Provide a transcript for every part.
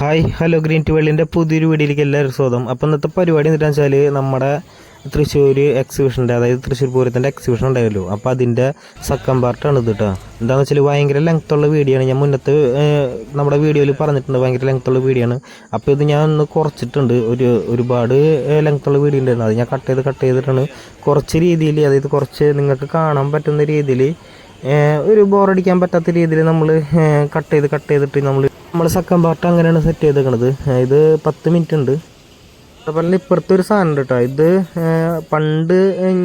Hi hello green to വേൾഡിൻ്റെ പുതിയൊരു വീഡിയോയിലേക്ക് എല്ലാവരും സ്വാഗതം. അപ്പോൾ ഇന്നത്തെ പരിപാടി എന്താണെന്ന് വെച്ചാൽ നമ്മുടെ തൃശ്ശൂർ എക്സിബിഷൻ്റെ അതായത് തൃശ്ശൂർ പൂരത്തിൻ്റെ എക്സിബിഷൻ ഉണ്ടായല്ലോ. അപ്പോൾ അതിൻ്റെ സെക്കൻഡ് പാർട്ടാണ് ഇത് കേട്ടോ. എന്താണെന്ന് വെച്ചാൽ ഭയങ്കര ലെങ്ത്തുള്ള വീഡിയോ ആണ്. ഞാൻ മുന്നത്തെ നമ്മുടെ വീഡിയോയിൽ പറഞ്ഞിട്ടുണ്ട് ഭയങ്കര ലെങ്ത്തുള്ള വീഡിയോ ആണ്. അപ്പോൾ ഇത് ഞാൻ ഒന്ന് കുറച്ചിട്ടുണ്ട്. ഒരുപാട് ലെങ്ത്തുള്ള വീഡിയോ ഉണ്ടായിരുന്നു. അത് ഞാൻ കട്ട് ചെയ്തിട്ടാണ് കുറച്ച് രീതിയിൽ, അതായത് കുറച്ച് നിങ്ങൾക്ക് കാണാൻ പറ്റുന്ന രീതിയിൽ, ഒരു ബോറടിക്കാൻ പറ്റാത്ത രീതിയിൽ നമ്മൾ കട്ട് ചെയ്തിട്ട് നമ്മൾ സെക്കൻഡ് പാർട്ട് അങ്ങനെയാണ് സെറ്റ് ചെയ്തേക്കണത്. ഇത് 10 മിനിറ്റ് ഉണ്ട്. അതുപോലെ ഇപ്പുറത്തെ ഒരു സാധനം ഉണ്ട് കേട്ടോ. ഇത് പണ്ട്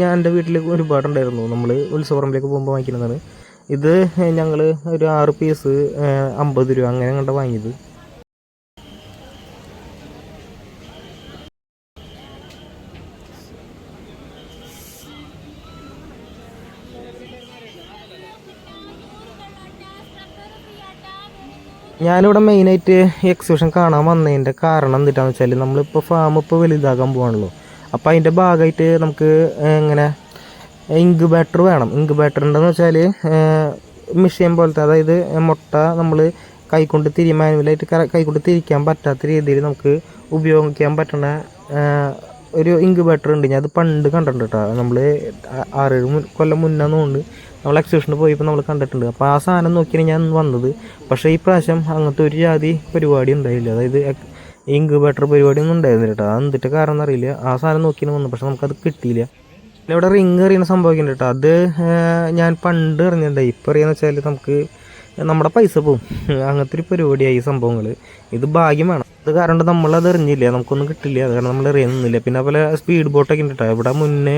ഞാൻ എൻ്റെ വീട്ടിൽ ഒരുപാടുണ്ടായിരുന്നു. നമ്മൾ ഉത്സവറമ്പിലേക്ക് പോകുമ്പോൾ വാങ്ങിക്കുന്നതാണ്. ഇത് ഞങ്ങൾ ഒരു 6 പീസ് 50 രൂപ അങ്ങനെ കണ്ട വാങ്ങിയത്. ഞാനിവിടെ മെയിനായിട്ട് എക്സിബിഷൻ കാണാൻ വന്നതിൻ്റെ കാരണം എന്താണെന്ന് വെച്ചാൽ നമ്മളിപ്പോൾ ഫാം ഇപ്പോൾ വലുതാകാൻ പോവാണല്ലോ. അപ്പോൾ അതിൻ്റെ ഭാഗമായിട്ട് നമുക്ക് ഇങ്ങനെ ഇൻക്യുബേറ്റർ വേണം. ഇൻക്യുബേറ്ററിൻ്റെന്ന് വെച്ചാൽ മെഷീൻ പോലത്തെ, അതായത് മുട്ട നമ്മൾ മാനുവലായിട്ട് കൈകൊണ്ട് തിരിക്കാൻ പറ്റാത്ത രീതിയിൽ നമുക്ക് ഉപയോഗിക്കാൻ പറ്റുന്ന ഒരു ഇൻക്യുബേറ്റർ ഉണ്ട്. ഞാൻ അത് പണ്ട് കണ്ടിട്ടുണ്ട് കേട്ടോ. നമ്മൾ 6-7 കൊല്ലം മുന്നേന്നുകൊണ്ട് നമ്മൾ എക്സിബിഷന് പോയപ്പോൾ നമ്മൾ കണ്ടിട്ടുണ്ട്. അപ്പോൾ ആ സാധനം നോക്കിയാണ് ഞാൻ വന്നത്. പക്ഷേ ഈ പ്രാവശ്യം അങ്ങനത്തെ ഒരു ജാതി പരിപാടി ഉണ്ടായില്ല. അതായത് ഇൻക്യുബേറ്റർ പരിപാടി ഒന്നും ഉണ്ടായിരുന്നില്ല കേട്ടോ. അത് എന്തിട്ട് കാരണം എന്നറിയില്ല. ആ സാധനം നോക്കിയാണ് വന്നു, പക്ഷെ നമുക്കത് കിട്ടിയില്ല. പിന്നെ ഇവിടെ റിങ് എറിയുന്ന സംഭവിക്കുന്നുണ്ട് കേട്ടോ. അത് ഞാൻ പണ്ട് എറിഞ്ഞിട്ടുണ്ടായി. ഇപ്പോൾ അറിയാന്ന് വെച്ചാൽ നമുക്ക് നമ്മുടെ പൈസ പോവും. അങ്ങനത്തെ ഒരു പരിപാടിയായി ഈ സംഭവങ്ങൾ. ഇത് ഭാഗ്യം വേണം. അത് കാരണം നമ്മളത് എറിഞ്ഞില്ല, നമുക്കൊന്നും കിട്ടില്ല. അത് കാരണം നമ്മൾ എറിയുന്നില്ല. പിന്നെ അതുപോലെ സ്പീഡ് ബോട്ടൊക്കെ ഉണ്ട് കേട്ടോ. ഇവിടെ മുന്നേ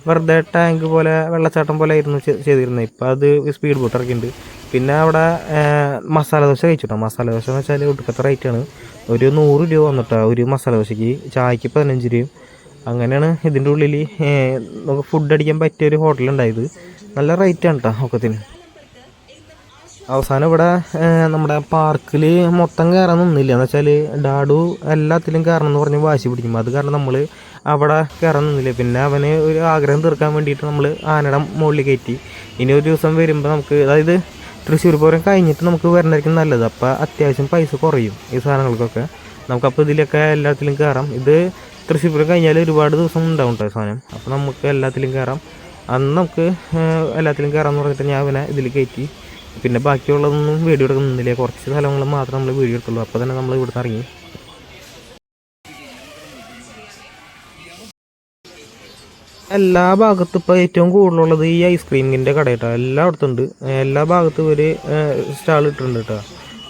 വെറുതെ ടാങ്ക് പോലെ വെള്ളച്ചാട്ടം പോലെ ആയിരുന്നു ചെയ്തിരുന്നത്. ഇപ്പോൾ അത് സ്പീഡ് ബോട്ട് ഇറക്കിയിട്ടുണ്ട്. പിന്നെ അവിടെ മസാല ദോശ കഴിച്ചിട്ടോ. മസാല ദോശ എന്ന് വെച്ചാൽ ഒടുക്കത്തെ റേറ്റാണ്. ഒരു 100 രൂപ വന്നിട്ടോ ഒരു മസാല ദോശയ്ക്ക്. ചായക്ക് 15 രൂപയും. അങ്ങനെയാണ് ഇതിൻ്റെ ഉള്ളിൽ നമുക്ക് ഫുഡ് അടിക്കാൻ പറ്റിയ ഒരു ഹോട്ടലുണ്ടായത്. നല്ല റേറ്റാണ് കേട്ടോ ഒക്കത്തിന്. അവസാനം ഇവിടെ നമ്മുടെ പാർക്കിൽ മൊത്തം കയറാൻ നിന്നില്ല. എന്ന് വെച്ചാൽ ഡാഡു എല്ലാത്തിലും കയറണം എന്ന് പറഞ്ഞ് വാശി പിടിക്കും. അത് കാരണം നമ്മൾ അവിടെ കയറാൻ നിന്നില്ല. പിന്നെ അവന് ഒരു ആഗ്രഹം തീർക്കാൻ വേണ്ടിയിട്ട് നമ്മൾ ആനയുടെ മുകളിൽ കയറ്റി. ഇനി ഒരു ദിവസം വരുമ്പോൾ നമുക്ക്, അതായത് തൃശ്ശൂർ പൂരം കഴിഞ്ഞിട്ട് നമുക്ക് വരണമായിരിക്കും നല്ലത്. അപ്പോൾ അത്യാവശ്യം പൈസ കുറയും ഈ സാധനങ്ങൾക്കൊക്കെ. നമുക്കപ്പോൾ ഇതിലൊക്കെ എല്ലാത്തിലും കയറാം. ഇത് തൃശ്ശൂർ പൂരം കഴിഞ്ഞാൽ ഒരുപാട് ദിവസം ഉണ്ടാവും കേട്ടോ സാധനം. അപ്പോൾ നമുക്ക് എല്ലാത്തിലും കയറാം. അന്ന് നമുക്ക് എല്ലാത്തിലും കയറാമെന്ന് പറഞ്ഞിട്ട് ഞാൻ അവനെ ഇതിൽ കയറ്റി. പിന്നെ ബാക്കിയുള്ളതൊന്നും വീഡിയോ എടുക്കുന്നില്ല. കുറച്ച് സ്ഥലങ്ങൾ മാത്രം നമ്മൾ വീഡിയോ എടുത്തുള്ളൂ. അപ്പോൾ തന്നെ നമ്മൾ ഇവിടുന്ന് ഇറങ്ങി. എല്ലാ ഭാഗത്തും ഇപ്പോൾ ഏറ്റവും കൂടുതലുള്ളത് ഈ ഐസ്ക്രീമിൻ്റെ കട കേട്ടോ. എല്ലായിടത്തും ഉണ്ട്. എല്ലാ ഭാഗത്തും ഒരു സ്റ്റാൾ ഇട്ടിട്ടുണ്ട് കേട്ടോ.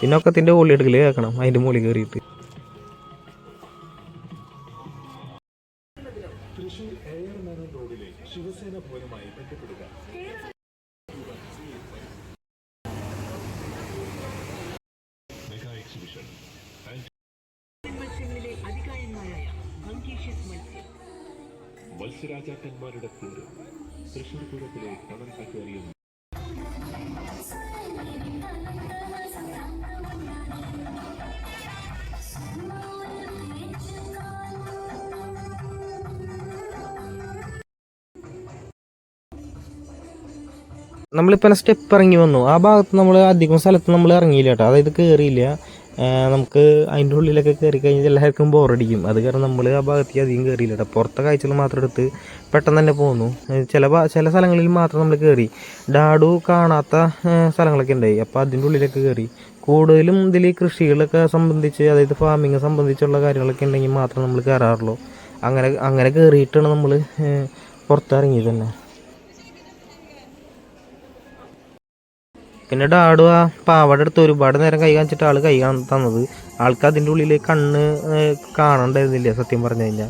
പിന്നെ ഒക്കത്തിൻ്റെ മുകളിൽ എടുക്കൽ കേൾക്കണം, അതിൻ്റെ മുകളിൽ കയറിയിട്ട്. മത്സ്യരാജാക്കന്മാരുടെ പൂരം തൃശ്ശൂർ പൂരത്തിലെ കടൽ കാറ്ററിയുന്നു. നമ്മളിപ്പോൾ സ്റ്റെപ്പ് ഇറങ്ങി വന്നു. ആ ഭാഗത്ത് നമ്മൾ അധികം സ്ഥലത്ത് നമ്മൾ ഇറങ്ങിയില്ല കേട്ടോ. അതായത് കയറിയില്ല. നമുക്ക് അതിൻ്റെ ഉള്ളിലൊക്കെ കയറി കഴിഞ്ഞാൽ എല്ലാവർക്കും ബോറടിക്കും. അത് കാരണം നമ്മൾ ആ ഭാഗത്തേക്ക് അധികം കയറിയില്ല കേട്ടോ. പുറത്തെ കാഴ്ചകൾ മാത്രം എടുത്ത് പെട്ടെന്ന് തന്നെ പോന്നു. ചില സ്ഥലങ്ങളിൽ മാത്രം നമ്മൾ കയറി. ഡാഡു കാണാത്ത സ്ഥലങ്ങളൊക്കെ ഉണ്ടായി. അപ്പോൾ അതിൻ്റെ ഉള്ളിലൊക്കെ കയറി. കൂടുതലും ഇതിൽ കൃഷികളൊക്കെ സംബന്ധിച്ച്, അതായത് ഫാമിങ് സംബന്ധിച്ചുള്ള കാര്യങ്ങളൊക്കെ ഉണ്ടെങ്കിൽ മാത്രം നമ്മൾ കയറാറുള്ളൂ. അങ്ങനെ കയറിയിട്ടാണ് നമ്മൾ പുറത്തിറങ്ങിയത് തന്നെ. പിന്നെ ഡാഡു ആ പാവയുടെ അടുത്ത് ഒരുപാട് നേരം കൈ കാണിച്ചിട്ട് ആൾ കൈ തന്നത്. ആൾക്ക് അതിൻ്റെ ഉള്ളിൽ കണ്ണ് കാണണ്ടായിരുന്നില്ല സത്യം പറഞ്ഞു കഴിഞ്ഞാൽ.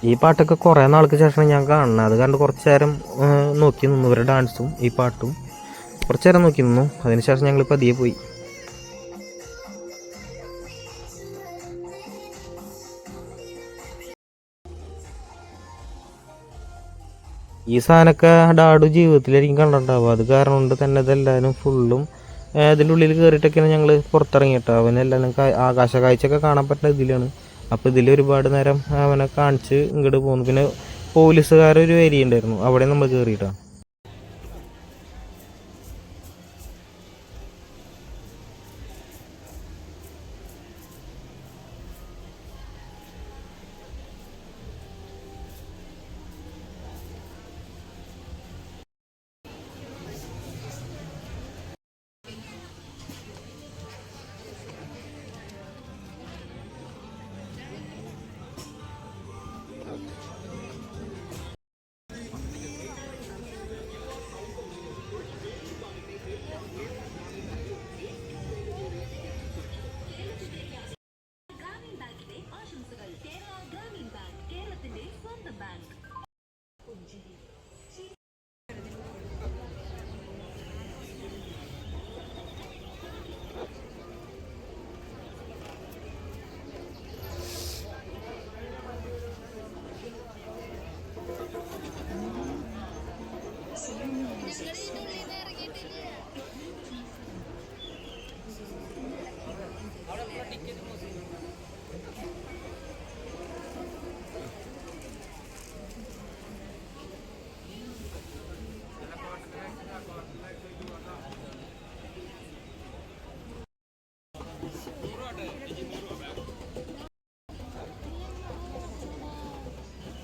ഈ പാട്ടൊക്കെ കുറേ നാൾക്ക് ശേഷമാണ് ഞാൻ കാണുന്നത്. അത് കണ്ട് കുറച്ച് നേരം നോക്കി നിന്നു. ഇവരുടെ ഡാൻസും ഈ പാട്ടും കുറച്ച് നേരം നോക്കി നിന്നു. അതിനുശേഷം ഞങ്ങൾ പതിയെ പോയി. ഈ സാധനമൊക്കെ ഡാഡു ജീവിതത്തിലായിരിക്കും കണ്ടിട്ടുണ്ടാവുക. അത് കാരണം കൊണ്ട് തന്നെ ഇതെല്ലാവരും ഫുള്ളും ഇതിൻ്റെ ഉള്ളിൽ കയറിയിട്ടൊക്കെയാണ് ഞങ്ങൾ പുറത്തിറങ്ങിയിട്ടോ. അവനെല്ലാവരും ആകാശ കാഴ്ചയൊക്കെ കാണാൻ പറ്റുന്ന ഇതിലാണ്. അപ്പോൾ ഇതിൽ ഒരുപാട് നേരം അവനെ കാണിച്ച് ഇങ്ങോട്ട് പോകുന്നു. പിന്നെ പോലീസുകാരൊരു ഏരിയ ഉണ്ടായിരുന്നു, അവിടെ നമ്മൾ കയറിയിട്ടാണ്.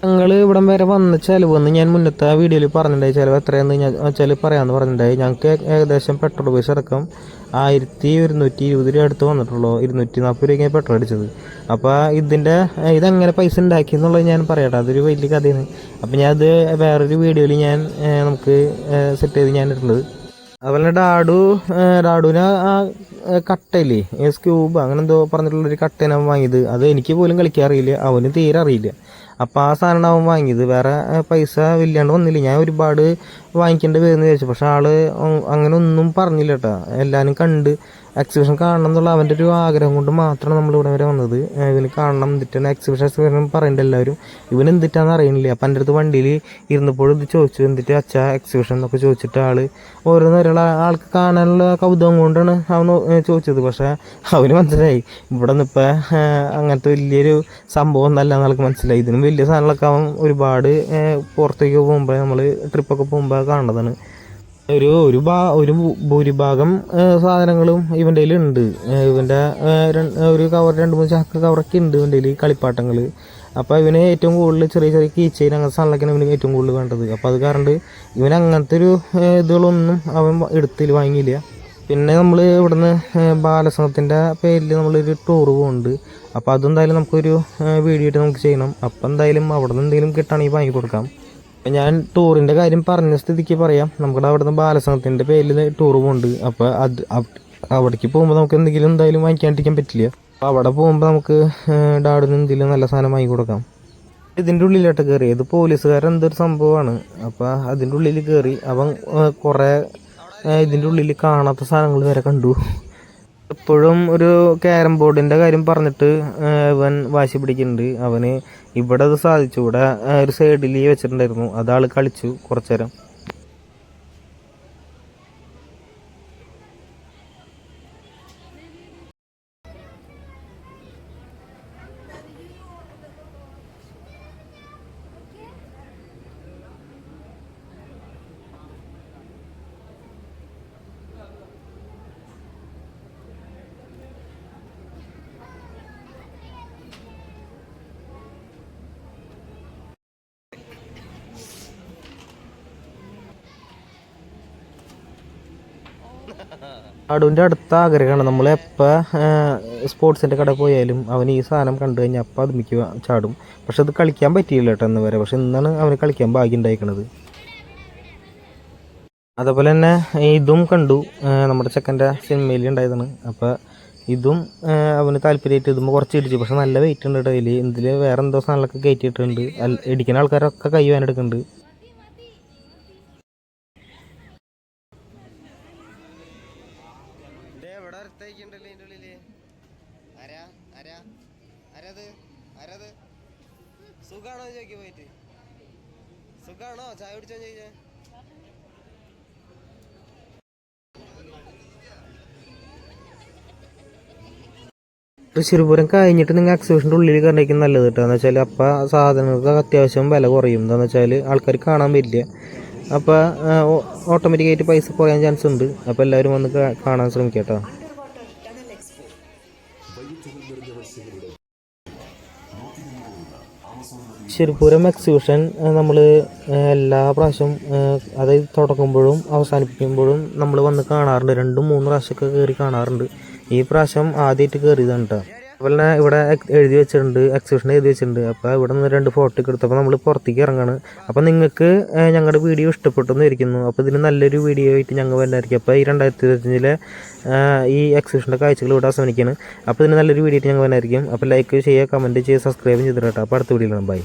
ഞങ്ങൾ ഇവിടം വരെ വന്ന ചിലവെന്ന് ഞാൻ മുന്നത്തെ വീഡിയോയിൽ പറഞ്ഞിട്ടുണ്ടായി. ചിലവ് എത്രയാണെന്ന് ഞാൻ വെച്ചാൽ പറയാമെന്ന് പറഞ്ഞിട്ടുണ്ടായി. ഞങ്ങൾക്ക് ഏകദേശം പെട്രോൾ പൈസ അടക്കം 1120 രൂപ അടുത്ത് വന്നിട്ടുള്ളൂ. 240 രൂപയ്ക്കാണ് പെട്രോൾ അടിച്ചത്. അപ്പോൾ ഇതെങ്ങനെ പൈസ ഉണ്ടാക്കി എന്നുള്ളത് ഞാൻ പറയട്ടെ, അതൊരു വലിയ കഥയാണ്. അപ്പോൾ ഞാൻ അത് വേറൊരു വീഡിയോയിൽ ഞാൻ നമുക്ക് സെറ്റ് ചെയ്ത് ഞാൻ ഇട്ടുള്ളത്. അതുപോലെ ഡാഡുവിന് ആ കട്ടയില്ലേ, സ്ക്യൂബ് അങ്ങനെ എന്തോ പറഞ്ഞിട്ടുള്ളൊരു കട്ടയാണ് അവൻ വാങ്ങിയത്. അത് എനിക്ക് പോലും കളിക്കാൻ അറിയില്ല, അവന് തീരെ അറിയില്ല. അപ്പോൾ ആ സാധനമാണ് അവൻ വാങ്ങിയത്. വേറെ പൈസ ഇല്ലാണ്ട് വന്നില്ല. ഞാൻ ഒരുപാട് വാങ്ങിക്കേണ്ടി വരുമെന്ന് വിചാരിച്ചു. പക്ഷെ ആള് അങ്ങനെ ഒന്നും പറഞ്ഞില്ല കേട്ടോ. എല്ലാവരും കണ്ട് എക്സിബിഷൻ കാണണം എന്നുള്ള അവൻ്റെ ഒരു ആഗ്രഹം കൊണ്ട് മാത്രമാണ് നമ്മൾ ഇവിടെ വരെ വന്നത്. ഇവന് കാണണം, എന്തിട്ടാണ് എക്സിബിഷൻ പറയുന്നുണ്ട് എല്ലാവരും. ഇവൻ എന്തിട്ടാന്ന് അറിയണില്ല. അപ്പം എൻ്റെ അടുത്ത് വണ്ടിയിൽ ഇരുന്നപ്പോഴും ഇത് ചോദിച്ചു, എന്തിട്ട് അച്ഛാ എക്സിബിഷൻ എന്നൊക്കെ ചോദിച്ചിട്ട് ഓരോന്നൊരാൾ ആൾക്ക് കാണാനുള്ള കൗതുകം കൊണ്ടാണ് അവൻ ചോദിച്ചത്. പക്ഷേ അവന് മനസ്സിലായി ഇവിടെ നിന്ന് ഇപ്പം അങ്ങനത്തെ വലിയൊരു സംഭവം ഒന്നല്ല ആൾക്ക് മനസ്സിലായി. ഇതിനും വലിയ സാധനങ്ങളൊക്കെ അവൻ ഒരുപാട് പുറത്തേക്ക് പോകുമ്പോൾ നമ്മൾ ട്രിപ്പൊക്കെ പോകുമ്പോൾ കാണുന്നതാണ്. ഒരു ഭൂരിഭാഗം സാധനങ്ങളും ഇവൻ്റെ കയ്യിൽ ഉണ്ട്. ഇവൻ്റെ ഒരു കവർ 2-3 ചാക്ക് കവറൊക്കെ ഉണ്ട് ഇവൻ്റെ കയ്യിൽ, കളിപ്പാട്ടങ്ങൾ. അപ്പോൾ ഇവന് ഏറ്റവും കൂടുതൽ ചെറിയ ചെറിയ കീച്ചെയിൻ അങ്ങനത്തെ സാധനങ്ങളൊക്കെയാണ് ഇവന് ഏറ്റവും കൂടുതൽ വേണ്ടത്. അപ്പോൾ അത് കാരണം ഇവൻ അങ്ങനത്തെ ഒരു ഇതുകളൊന്നും അവൻ വാങ്ങിയില്ല. പിന്നെ നമ്മൾ ഇവിടുന്ന് ബാലസംഘത്തിൻ്റെ പേരിൽ നമ്മളൊരു ടൂർ പോകുന്നുണ്ട്. അപ്പോൾ അതെന്തായാലും നമുക്കൊരു വീഡിയോ ആയിട്ട് നമുക്ക് ചെയ്യണം. അപ്പോൾ എന്തായാലും അവിടെ നിന്ന് എന്തെങ്കിലും കിട്ടുകയാണെങ്കിൽ വാങ്ങി കൊടുക്കാം. ഞാൻ ടൂറിൻ്റെ കാര്യം പറഞ്ഞ സ്ഥിതിക്ക് പറയാം. നമ്മുടെ അവിടുന്ന് ബാലസംഘത്തിൻ്റെ പേരിൽ ടൂർ പോകുന്നുണ്ട്. അപ്പോൾ അവിടേക്ക് പോകുമ്പോൾ നമുക്ക് എന്തെങ്കിലും എന്തായാലും വാങ്ങിക്കാണ്ടിരിക്കാൻ പറ്റില്ല. അപ്പോൾ അവിടെ പോകുമ്പോൾ നമുക്ക് ഡാഡിന് എന്തെങ്കിലും നല്ല സാധനം വാങ്ങി കൊടുക്കാം. ഇതിൻ്റെ ഉള്ളിലോട്ട് കയറി, ഇത് പോലീസുകാരൻ എന്തൊരു സംഭവമാണ്. അപ്പോൾ അതിൻ്റെ ഉള്ളിൽ കയറി അവൻ കുറേ ഇതിൻ്റെ ഉള്ളിൽ കാണാത്ത സാധനങ്ങൾ വരെ കണ്ടു. എപ്പോഴും ഒരു ക്യാരം ബോർഡിൻ്റെ കാര്യം പറഞ്ഞിട്ട് അവൻ വാശി പിടിക്കുന്നുണ്ട്. അവന് ഇവിടെ അത് സാധിച്ചു. ഇവിടെ ഒരു സൈഡിൽ വെച്ചിട്ടുണ്ടായിരുന്നു, അതാൾ കളിച്ചു കുറച്ചു നേരം. ഡാഡുവിൻ്റെ അടുത്ത ആഗ്രഹമാണ്, നമ്മൾ എപ്പോൾ സ്പോർട്സിൻ്റെ കട പോയാലും അവൻ ഈ സാധനം കണ്ടു കഴിഞ്ഞാൽ അപ്പം അത് ചാടും. പക്ഷെ അത് കളിക്കാൻ പറ്റിയില്ല കേട്ടോ ഇന്ന് വരെ. പക്ഷെ ഇന്നാണ് അവന് കളിക്കാൻ ഭാഗ്യം ഉണ്ടായിരിക്കണത്. അതേപോലെ തന്നെ ഇതും കണ്ടു, നമ്മുടെ ചെക്കൻ്റെ സിനിമയിൽ ഉണ്ടായതാണ്. അപ്പോൾ ഇതും അവന് താല്പര്യമായിട്ട് ഇതുമ്പോൾ കുറച്ച് ഇടിച്ചു. പക്ഷെ നല്ല വെയിറ്റ് ഉണ്ട് കേട്ടോ ഇതിൽ. ഇതിൽ വേറെ എന്തോ സാധനങ്ങളൊക്കെ കയറ്റിയിട്ടുണ്ട്. ഇടിക്കുന്ന ആൾക്കാരൊക്കെ കൈ വേനെടുക്കുന്നുണ്ട്. സുഖാണോ ചോദിക്കാൻ പോയിട്ട്? സുഖാണോ? ചായ കുടിച്ചോ ചോദിച്ചാ? തൃശ്ശൂർ പൂരം കഴിഞ്ഞിട്ട് നിങ്ങൾ എക്സിബിഷൻ്റെ ഉള്ളിൽ കണ്ടിരിക്കും നല്ലത് കേട്ടോ. എന്ന് വെച്ചാൽ അപ്പം സാധനങ്ങൾക്ക് അത്യാവശ്യം വില കുറയും. എന്താണെന്ന് വെച്ചാൽ ആൾക്കാർ കാണാൻ പറ്റില്ല. അപ്പോൾ ഓട്ടോമാറ്റിക്കായിട്ട് പൈസ കുറയാൻ ചാൻസ് ഉണ്ട്. അപ്പോൾ എല്ലാവരും വന്ന് കാണാൻ ശ്രമിക്കാം കേട്ടോ. തൃശ്ശൂർപൂരം എക്സിബിഷൻ നമ്മൾ എല്ലാ പ്രാവശ്യം, അതായത് തുടങ്ങുമ്പോഴും അവസാനിപ്പിക്കുമ്പോഴും നമ്മൾ വന്ന് കാണാറുണ്ട്. 2-3 പ്രാവശ്യമൊക്കെ കയറി കാണാറുണ്ട്. ഈ പ്രാവശ്യം ആദ്യമായിട്ട് കയറിയതാണ് കേട്ടോ. അതുപോലെ തന്നെ ഇവിടെ എഴുതി വെച്ചിട്ടുണ്ട്, എക്സിബിഷൻ എഴുതി വെച്ചിട്ടുണ്ട്. അപ്പോൾ ഇവിടെ നിന്ന് 2 ഫോട്ടോ ഒക്കെ എടുത്തപ്പോൾ നമ്മൾ പുറത്തേക്ക് ഇറങ്ങാണ്. അപ്പോൾ നിങ്ങൾക്ക് ഞങ്ങളുടെ വീഡിയോ ഇഷ്ടപ്പെട്ടെന്ന് ഇരിക്കുന്നു. അപ്പോൾ ഇതിന് നല്ലൊരു വീഡിയോ ആയിട്ട് ഞങ്ങൾ വരുന്നതായിരിക്കും. അപ്പോൾ ഈ 2025 ഈ എക്സിബിഷൻ്റെ കാഴ്ചകൾ ഇവിടെ അവസാനിക്കുകയാണ്. അപ്പോൾ ഇതിന് നല്ലൊരു വീഡിയോ ആയിട്ട് ഞങ്ങൾ വരുന്നതായിരിക്കും. അപ്പോൾ ലൈക്ക് ചെയ്യുക, കമൻറ്റ് ചെയ്യുക, സബ്സ്ക്രൈബ് ചെയ്തിട്ട് കേട്ടോ. അപ്പോൾ അടുത്ത വീഡിയോയിലാണ്. ബൈ.